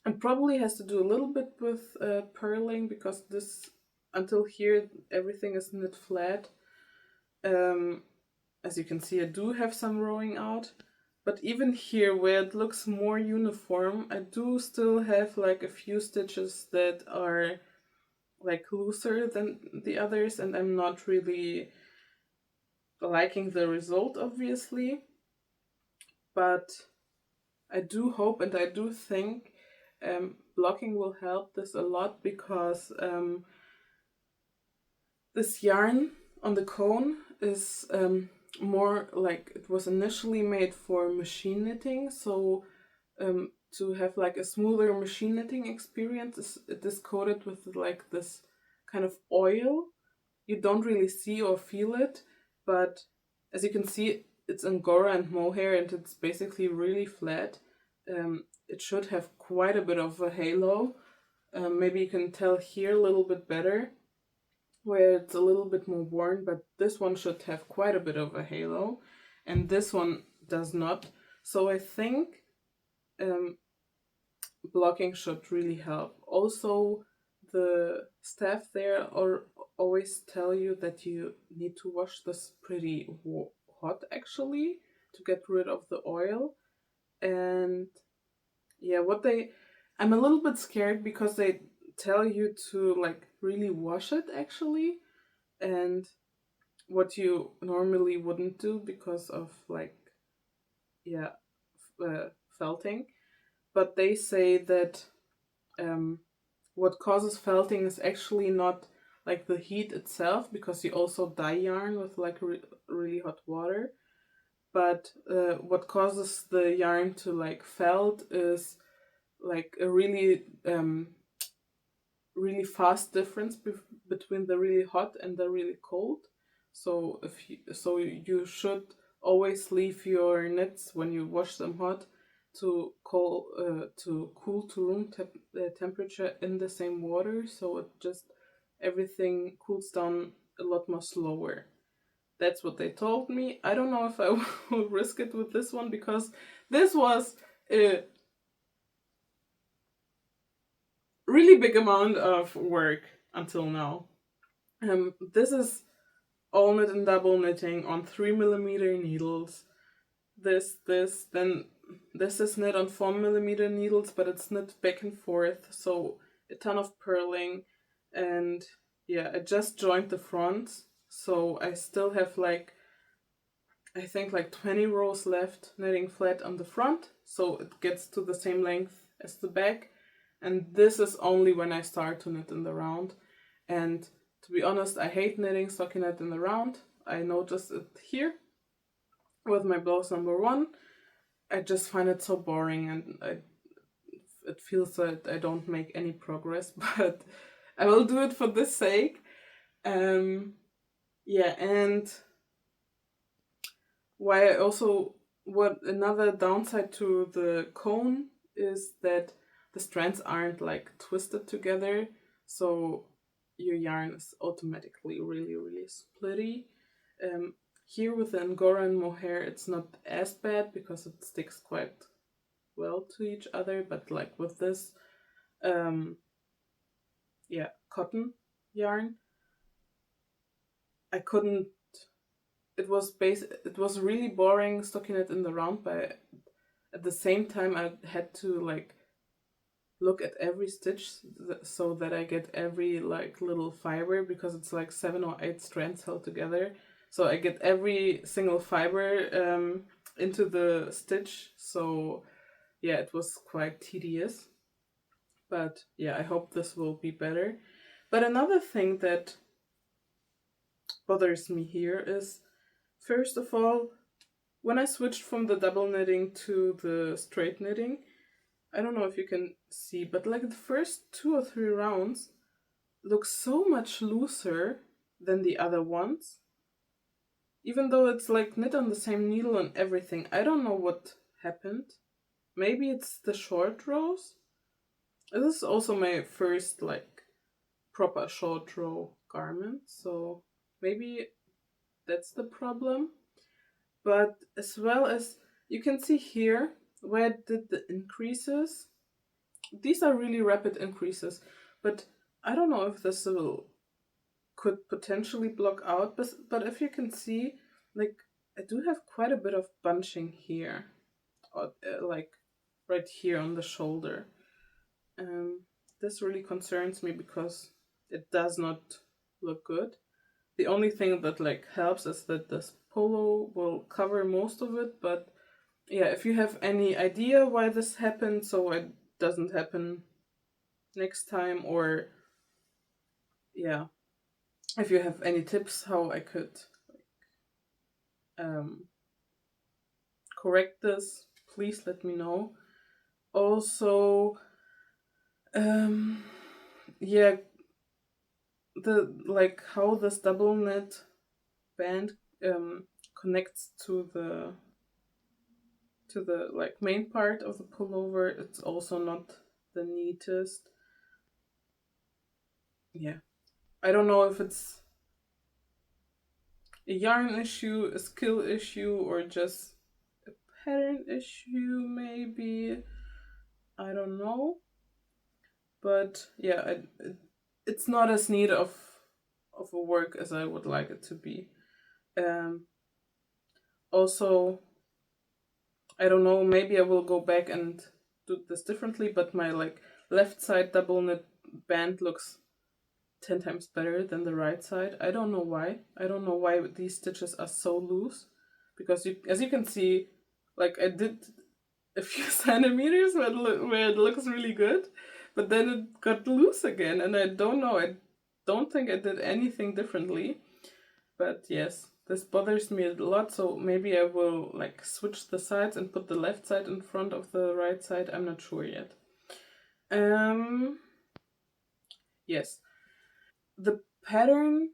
S1: It probably has to do a little bit with purling, because this, until here, everything is knit flat. As you can see, I do have some rowing out. But even here, where it looks more uniform, I do still have like a few stitches that are like looser than the others, and I'm not really liking the result, obviously. But I do hope and I do think blocking will help this a lot, because this yarn on the cone is more like, it was initially made for machine knitting, so to have like a smoother machine knitting experience, it is coated with like this kind of oil. You don't really see or feel it, but as you can see, it's angora and mohair, and it's basically really flat. It should have quite a bit of a halo. Maybe you can tell here a little bit better, where it's a little bit more worn, but this one should have quite a bit of a halo, and this one does not. So I think blocking should really help. Also, the staff there always tell you that you need to wash this pretty hot, actually, to get rid of the oil. And yeah, I'm a little bit scared, because they tell you to like really wash it, actually, and what you normally wouldn't do because of like, yeah, felting. But they say that what causes felting is actually not like the heat itself, because you also dye yarn with like really hot water. But what causes the yarn to like felt is like a really fast difference between the really hot and the really cold. So you should always leave your knits when you wash them hot to cool to room temperature in the same water, so it just everything cools down a lot more slower. That's what they told me. I don't know if I will risk it with this one, because this was a really big amount of work until now. This is all knit and double knitting on 3mm needles. Then this is knit on 4mm needles, but it's knit back and forth, so a ton of purling. And yeah, I just joined the front, so I still have like, I think like 20 rows left knitting flat on the front, so it gets to the same length as the back. And this is only when I start to knit in the round. And to be honest, I hate knitting stockinette in the round. I noticed it here with my blouse number 1. I just find it so boring, and it feels that I don't make any progress, but I will do it for this sake. Yeah, and why I also, what another downside to the cone is that the strands aren't like twisted together, so your yarn is automatically really splitty. Here with the angora and mohair, it's not as bad because it sticks quite well to each other, but like with this cotton yarn, I couldn't, it was really boring stocking it in the round, but at the same time I had to like look at every stitch so that I get every like little fiber, because it's like 7 or 8 strands held together, so I get every single fiber into the stitch. So yeah, it was quite tedious, but yeah, I hope this will be better. But another thing that bothers me here is, first of all, when I switched from the double knitting to the straight knitting, I don't know if you can see, but like the first 2 or 3 rounds look so much looser than the other ones. Even though it's like knit on the same needle and everything, I don't know what happened. Maybe it's the short rows. This is also my first like proper short row garment, so maybe that's the problem. But as well as you can see here where I did the increases, these are really rapid increases, but I don't know if this will could potentially block out, but if you can see, like I do have quite a bit of bunching here, or, like right here on the shoulder. This really concerns me because it does not look good. The only thing that like helps is that this polo will cover most of it, but yeah, if you have any idea why this happened so it doesn't happen next time, or yeah, if you have any tips how I could um, correct this, please let me know. Also, um, yeah, the like how this double knit band connects to the like main part of the pullover. It's also not the neatest. Yeah, I don't know if it's a yarn issue, a skill issue, or just a pattern issue. Maybe I don't know, but yeah, it's not as neat of a work as I would like it to be. Um, Also, I don't know, maybe I will go back and do this differently, but my like left side double knit band looks 10 times better than the right side. I don't know why. I don't know why these stitches are so loose, because as you can see, like I did a few centimeters where it looks really good, but then it got loose again, and I don't know. I don't think I did anything differently. But yes, this bothers me a lot, so maybe I will like switch the sides and put the left side in front of the right side. I'm not sure yet. Um yes. The pattern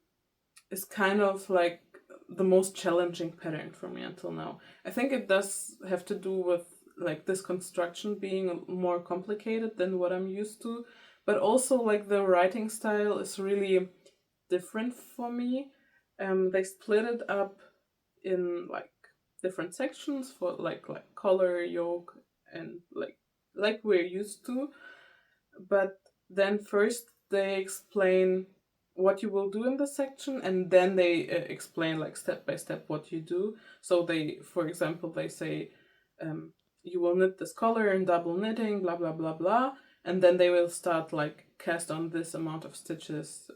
S1: is kind of like the most challenging pattern for me until now. I think it does have to do with like this construction being more complicated than what I'm used to, but also like the writing style is really different for me. They split it up in like different sections for like color, yoke, and like we're used to. But then first they explain what you will do in the section, and then they explain like step by step what you do. So they, for example, they say you will knit this color in double knitting, blah blah blah blah, and then they will start like cast on this amount of stitches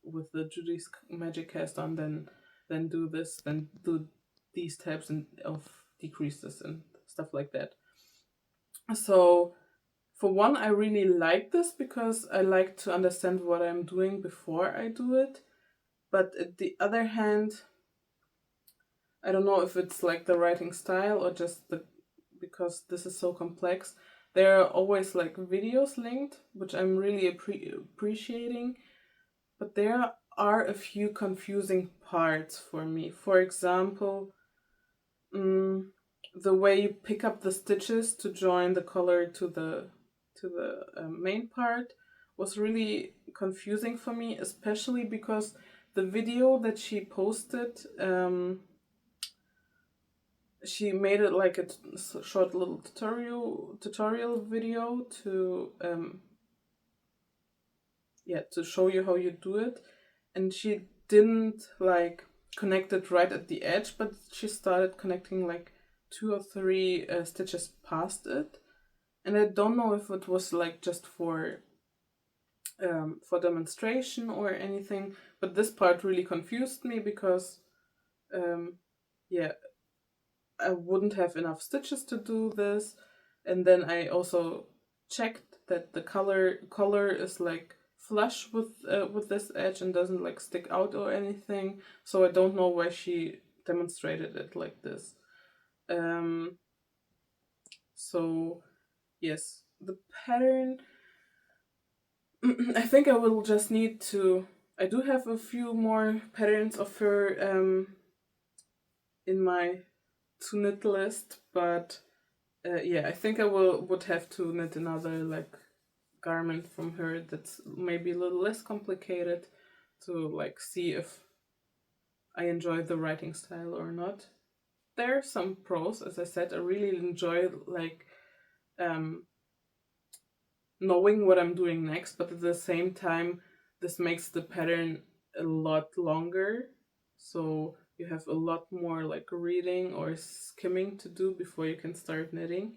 S1: with the Judy's magic cast on, then do this, then do these types of decreases and stuff like that. So for one, I really like this because I like to understand what I'm doing before I do it. But at the other hand, I don't know if it's like the writing style or just the because this is so complex. There are always like videos linked, which I'm really appreciating, but there are a few confusing parts for me. For example, mm, the way you pick up the stitches to join the collar to the main part was really confusing for me, especially because the video that she posted, she made it like a short little tutorial video to to show you how you do it, and she didn't like connect it right at the edge, but she started connecting like 2 or 3 stitches past it, and I don't know if it was like just for demonstration or anything, but this part really confused me because um, yeah, I wouldn't have enough stitches to do this, and then I also checked that the color is like flush with this edge and doesn't like stick out or anything. So I don't know why she demonstrated it like this. So yes, the pattern. I think I will just need to. I do have a few more patterns of her in my to knit list, but yeah, I think I would have to knit another like garment from her that's maybe a little less complicated to like see if I enjoy the writing style or not. There are some pros, as I said. I really enjoy like knowing what I'm doing next, but at the same time, this makes the pattern a lot longer. So you have a lot more like reading or skimming to do before you can start knitting.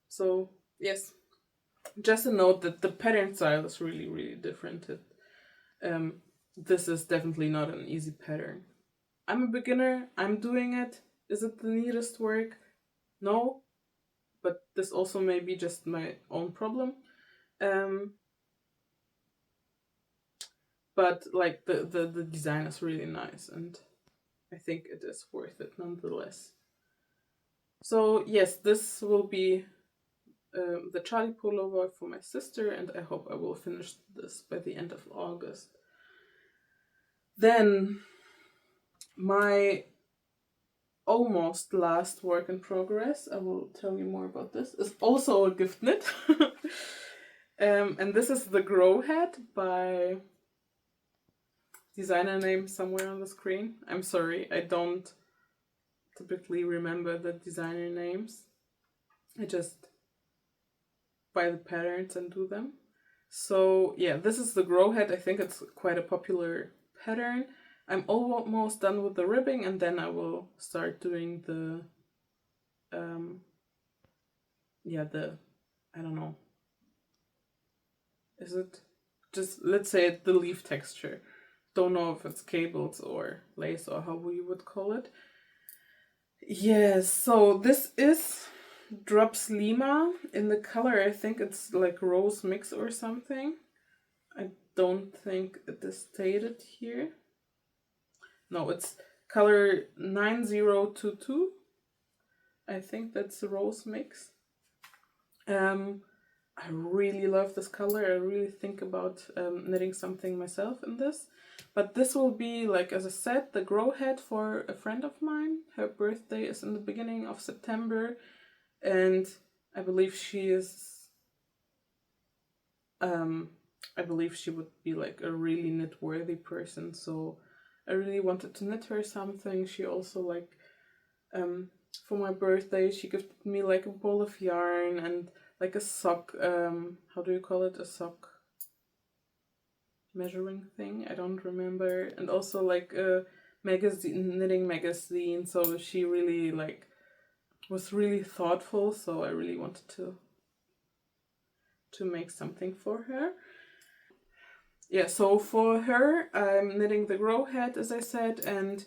S1: So yes, just a note that the pattern style is really, really different. This is definitely not an easy pattern. I'm a beginner, I'm doing it. Is it the neatest work? No, but this also may be just my own problem. But like the design is really nice, and I think it is worth it nonetheless. So yes, this will be the Charlie pullover for my sister, and I hope I will finish this by the end of August. Then my almost last work in progress, I will tell you more about this, is also a gift knit. And this is the Grow Hat by designer name somewhere on the screen. I'm sorry, I don't typically remember the designer names. I just buy the patterns and do them. So yeah, this is the Grow Hat. I think it's quite a popular pattern. I'm almost done with the ribbing, and then I will start doing the I don't know. Is it just, let's say, the leaf texture? Don't know if it's cables or lace or how we would call it. Yes, so this is Drops Lima. In the color, I think it's like rose mix or something. I don't think it is stated here. No, it's color 9022. I think that's a rose mix. I really love this color. I really think about knitting something myself in this. But this will be, like, as I said, the Grow Hat for a friend of mine. Her birthday is in the beginning of September. And I believe she is... I believe she would be, like, a really knit-worthy person. So I really wanted to knit her something. She also, like... for my birthday, she gifted me, like, a ball of yarn and... like a sock, how do you call it? A sock measuring thing? I don't remember. And also like a magazine, knitting magazine. So she really like was really thoughtful. So I really wanted to make something for her. Yeah, so for her, I'm knitting the Grow Hat, as I said, and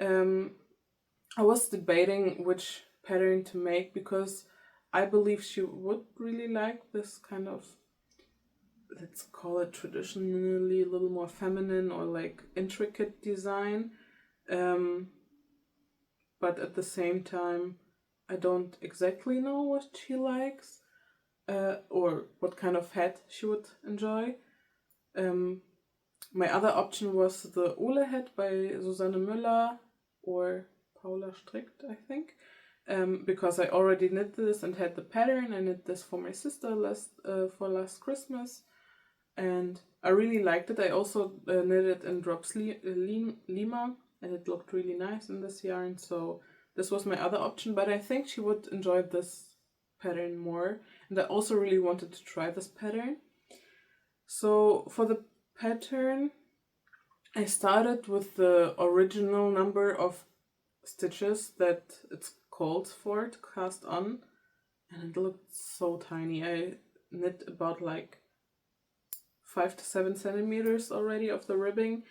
S1: I was debating which pattern to make because I believe she would really like this kind of, let's call it traditionally a little more feminine or like intricate design. But at the same time, I don't exactly know what she likes or what kind of hat she would enjoy. My other option was the Ole hat by Susanne Müller or Paula Strickt, I think. Because I already knit this and had the pattern. I knit this for my sister for last Christmas, and I really liked it. I also knit it in Drops Lima, and it looked really nice in this yarn. So this was my other option, but I think she would enjoy this pattern more, and I also really wanted to try this pattern. So for the pattern, I started with the original number of stitches that it's called for to cast on, and it looked so tiny. I knit about like 5 to 7 centimeters already of the ribbing,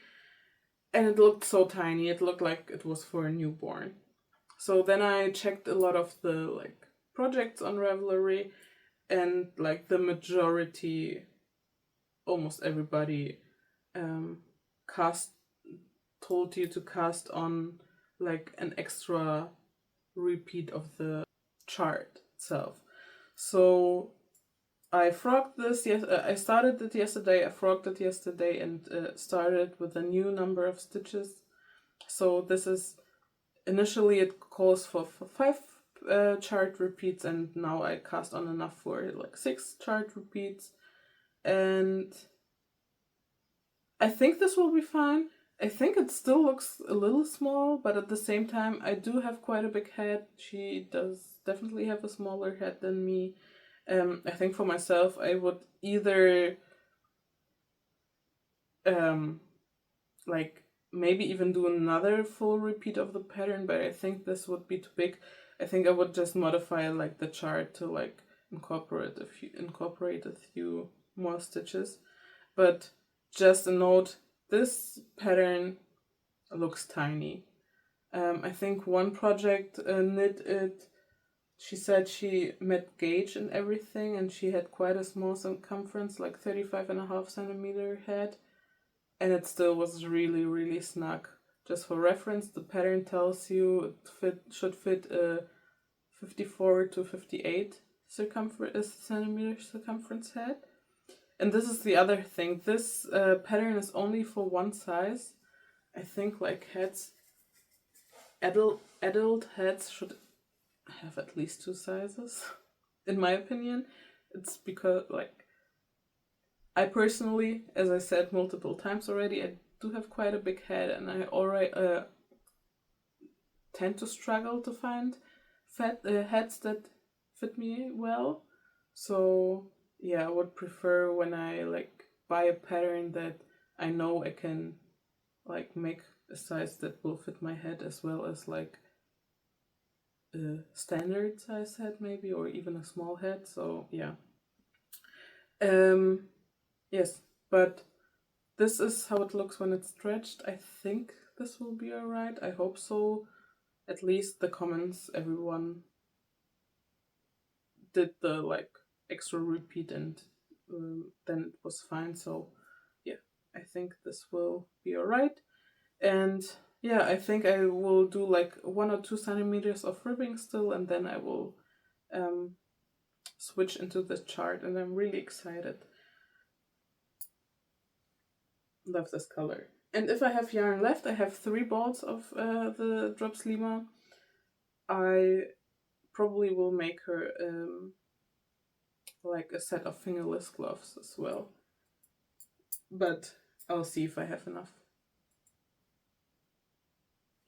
S1: and it looked so tiny. It looked like it was for a newborn. So then I checked a lot of the like projects on Ravelry, and like the majority almost everybody cast told you to cast on like an extra repeat of the chart itself. So I frogged this. Yes, I started it yesterday. I frogged it yesterday and started with a new number of stitches. So this is initially it calls for 5 chart repeats, and now I cast on enough for like 6 chart repeats, and I think this will be fine. I think it still looks a little small, but at the same time, I do have quite a big head. She does definitely have a smaller head than me. I think for myself, I would either like maybe even do another full repeat of the pattern, but I think this would be too big. I think I would just modify like the chart to like incorporate a few more stitches. But just a note, this pattern looks tiny. I think one project knit it. She said she met gauge and everything, and she had quite a small circumference, like 35.5 centimeter head, and it still was really, really snug. Just for reference, the pattern tells you it should fit a 54 to 58 centimeter circumference head. And this is the other thing. This pattern is only for one size. I think like adult heads should have at least 2 sizes, in my opinion. It's because like I personally, as I said multiple times already, I do have quite a big head, and I already tend to struggle to find heads that fit me well. So yeah, I would prefer when I like buy a pattern that I know I can like make a size that will fit my head, as well as like a standard size head maybe, or even a small head. So yeah. Yes, but this is how it looks when it's stretched. I think this will be alright. I hope so. At least the comments, everyone did the like extra repeat, and then it was fine. So yeah, I think this will be alright. And yeah, I think I will do like 1 or 2 centimeters of ribbing still, and then I will switch into the chart, and I'm really excited. Love this color. And if I have yarn left, I have 3 balls of the Drops Lima. I probably will make her like a set of fingerless gloves as well. But I'll see if I have enough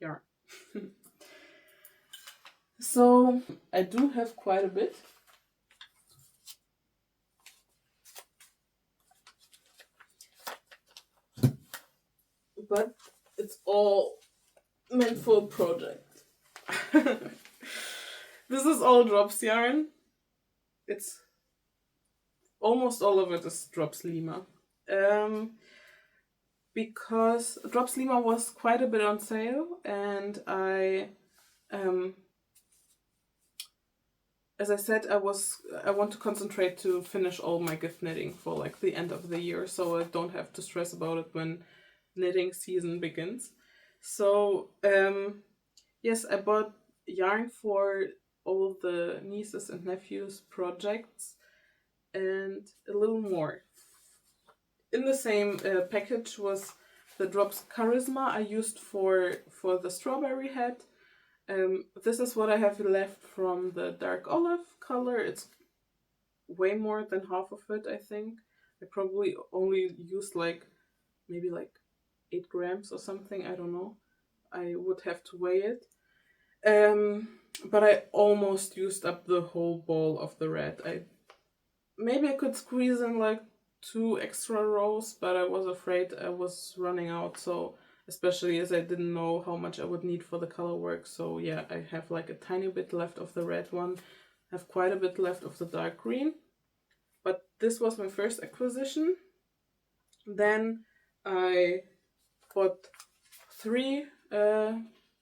S1: yarn. So I do have quite a bit. But it's all meant for a project. This is all Drops yarn. It's almost all of it is Drops Lima. Because Drops Lima was quite a bit on sale, and I as I said, I want to concentrate to finish all my gift knitting for like the end of the year, so I don't have to stress about it when knitting season begins. So yes, I bought yarn for all the nieces and nephews projects and a little more. In the same package was the Drops Charisma I used for the strawberry hat. This is what I have left from the dark olive color. It's way more than half of it, I think. I probably only used like maybe like 8 grams or something. I don't know. I would have to weigh it. But I almost used up the whole bowl of the red. Maybe I could squeeze in like 2 extra rows, but I was afraid I was running out. So especially as I didn't know how much I would need for the color work. So yeah, I have like a tiny bit left of the red one. I have quite a bit left of the dark green. But this was my first acquisition. Then I bought 3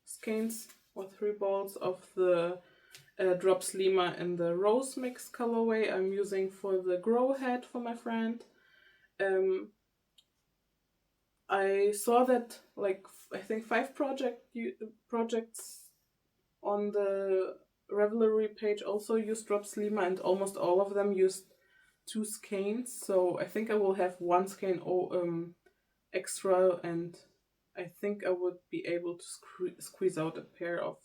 S1: skeins or 3 balls of the Drops Lima in the Rose Mix colorway I'm using for the grow hat for my friend. Um, I saw that like I think 5 projects on the Revelry page also used drops Lima, and almost all of them used 2 skeins. So I think I will have 1 skein extra, and I think I would be able to squeeze out a pair of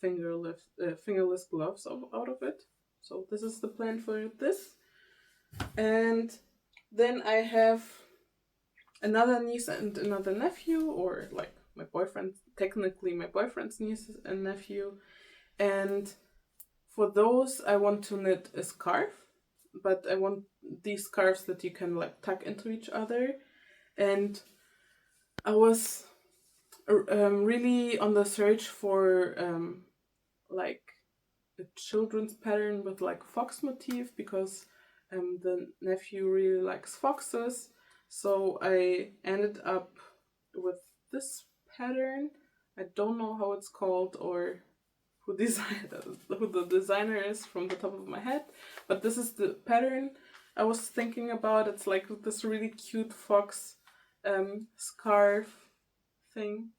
S1: fingerless gloves out of it. So this is the plan for this. And then I have another niece and another nephew, or like my boyfriend, technically my boyfriend's niece and nephew. And for those, I want to knit a scarf, but I want these scarves that you can like tuck into each other. And I was really on the search for like a children's pattern with like fox motif, because the nephew really likes foxes. So I ended up with this pattern. I don't know how it's called or who the designer is from the top of my head, but this is the pattern I was thinking about. It's like this really cute fox scarf thing.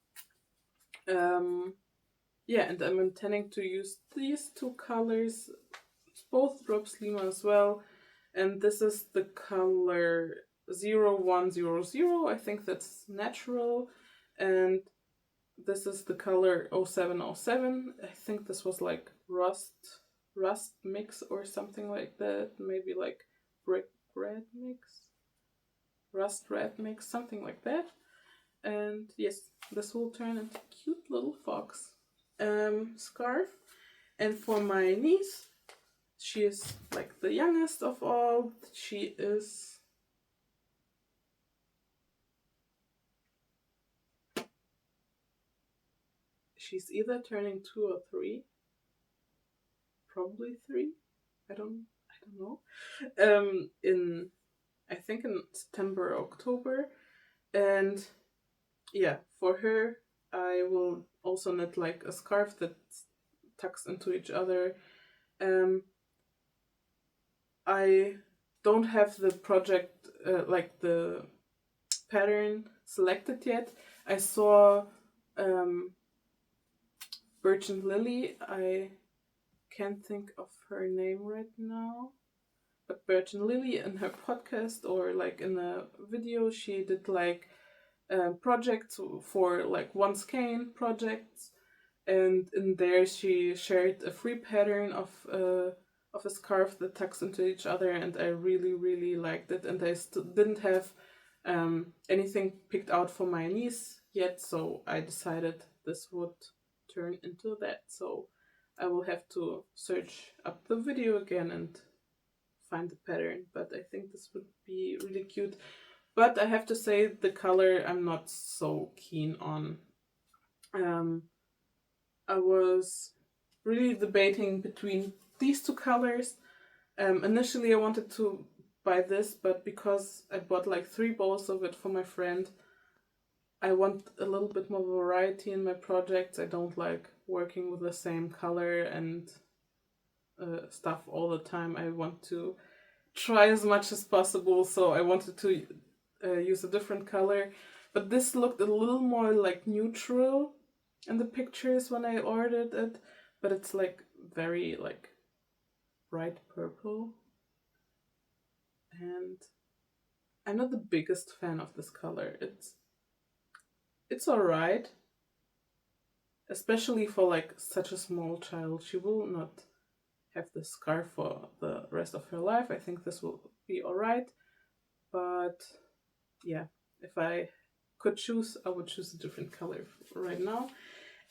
S1: Yeah, and I'm intending to use these 2 colors, both drops Lima as well, and this is the color 0100. I think that's natural, and this is the color 0707. I think this was like rust mix or something like that. Maybe like brick red mix, rust red mix, something like that. And yes, this will turn into a cute little fox scarf. And for my niece, she is like the youngest of all. She's either turning 2 or 3. Probably 3. I don't know. In I think in September, October. And yeah, for her I will also knit like a scarf that tucks into each other. I don't have the project like the pattern selected yet. I saw Birch and Lily. I can't think of her name right now, but Birch and Lily in her podcast or like in a video, she did like projects for like 1 skein projects, and in there she shared a free pattern of a scarf that tucks into each other, and I really liked it. And I didn't have anything picked out for my niece yet, so I decided this would turn into that. So I will have to search up the video again and find the pattern, but I think this would be really cute. But I have to say, the color I'm not so keen on. I was really debating between these 2 colors. Initially I wanted to buy this, but because I bought like 3 bowls of it for my friend, I want a little bit more variety in my projects. I don't like working with the same color and stuff all the time. I want to try as much as possible, so I wanted to use a different color. But this looked a little more like neutral in the pictures when I ordered it, but it's like very like bright purple, and I'm not the biggest fan of this color. It's alright, especially for like such a small child. She will not have this scarf for the rest of her life. I think this will be alright, but yeah, if I could choose, I would choose a different color right now.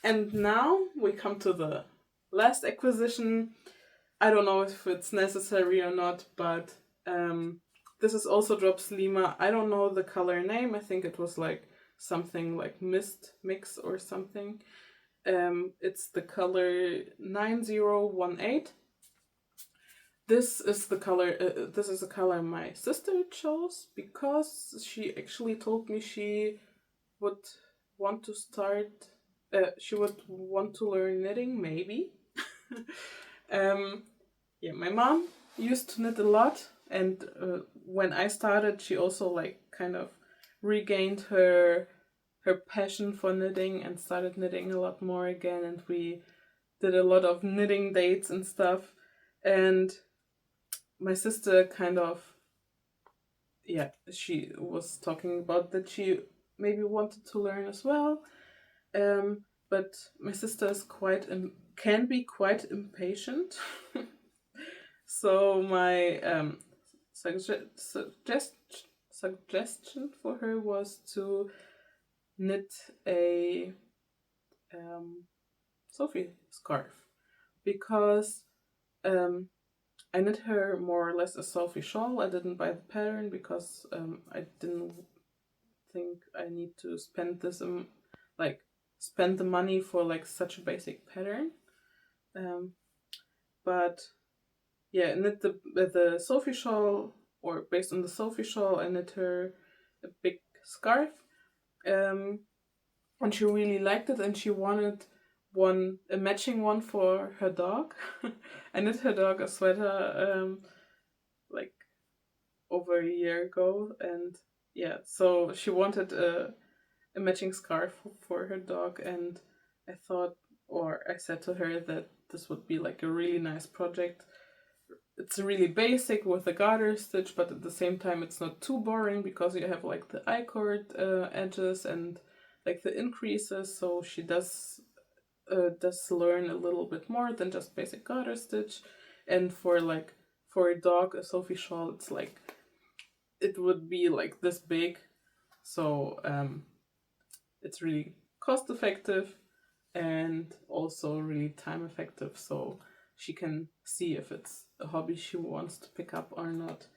S1: And now we come to the last acquisition. I don't know if it's necessary or not, but this is also drops Lima. I don't know the color name. I think it was like something like mist mix or something. It's the color 9018. This is the color. This is the color my sister chose, because she actually told me she would want to start. She would want to learn knitting, maybe. Yeah, my mom used to knit a lot, and when I started, she also like kind of regained her passion for knitting and started knitting a lot more again, and we did a lot of knitting dates and stuff. And my sister kind of, yeah, she was talking about that she maybe wanted to learn as well. But my sister is can be quite impatient. So my suggestion for her was to knit a Sophie scarf, because I knit her more or less a Sophie shawl. I didn't buy the pattern because I didn't think I need to like spend the money for like such a basic pattern. But yeah, knit the Sophie shawl, or based on the Sophie shawl, I knit her a big scarf. Um, and she really liked it, and she wanted a matching one for her dog. I knit her dog a sweater like over a year ago, and yeah, so she wanted a matching scarf for her dog, and I thought, or I said to her that this would be like a really nice project. It's really basic with a garter stitch, but at the same time it's not too boring because you have like the I-cord edges and like the increases, so she does learn a little bit more than just basic garter stitch. And for a dog, a Sophie shawl, it's like it would be like this big, so it's really cost effective and also really time effective, so she can see if it's a hobby she wants to pick up or not.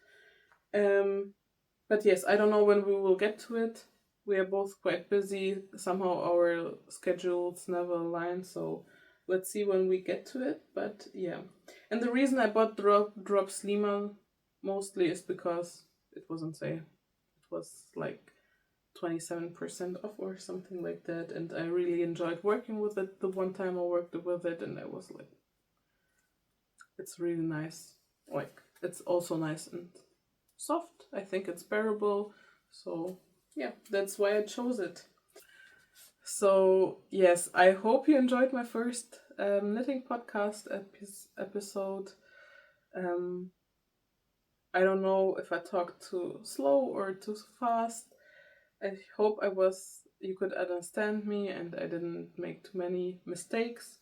S1: But yes, I don't know when we will get to it. We are both quite busy. Somehow our schedules never align, so let's see when we get to it. But yeah. And the reason I bought Drop Slima mostly is because it was on sale. It was like 27% off or something like that, and I really enjoyed working with it the one time I worked with it, and I was like, it's really nice. Like, it's also nice and soft. I think it's bearable. So yeah, that's why I chose it. So yes, I hope you enjoyed my first knitting podcast episode. Um, I don't know if I talked too slow or too fast. I hope you could understand me and I didn't make too many mistakes.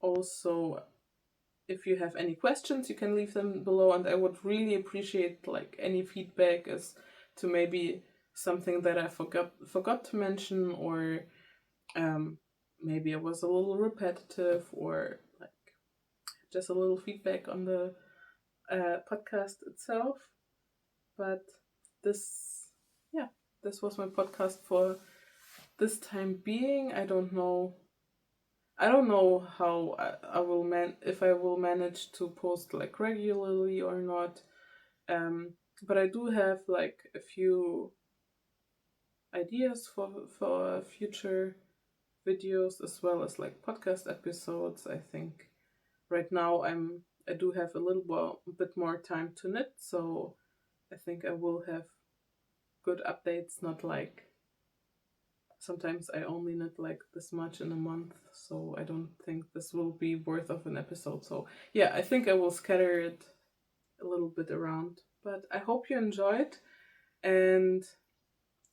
S1: Also, if you have any questions, you can leave them below, and I would really appreciate like any feedback as to maybe something that I forgot to mention, or maybe I was a little repetitive, or like just a little feedback on the podcast itself. But this, yeah, this was my podcast for this time being. I don't know how I will if I will manage to post like regularly or not. But I do have like a few ideas for future videos, as well as like podcast episodes. I think right now I do have a bit more time to knit, so I think I will have good updates, not like sometimes I only knit like this much in a month, so I don't think this will be worth of an episode. So yeah, I think I will scatter it a little bit around. But I hope you enjoyed, and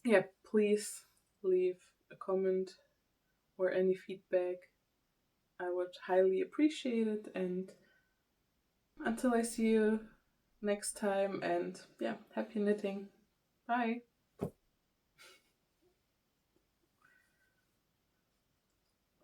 S1: yeah, please leave a comment or any feedback. I would highly appreciate it, and until I see you next time, and yeah, happy knitting. Bye.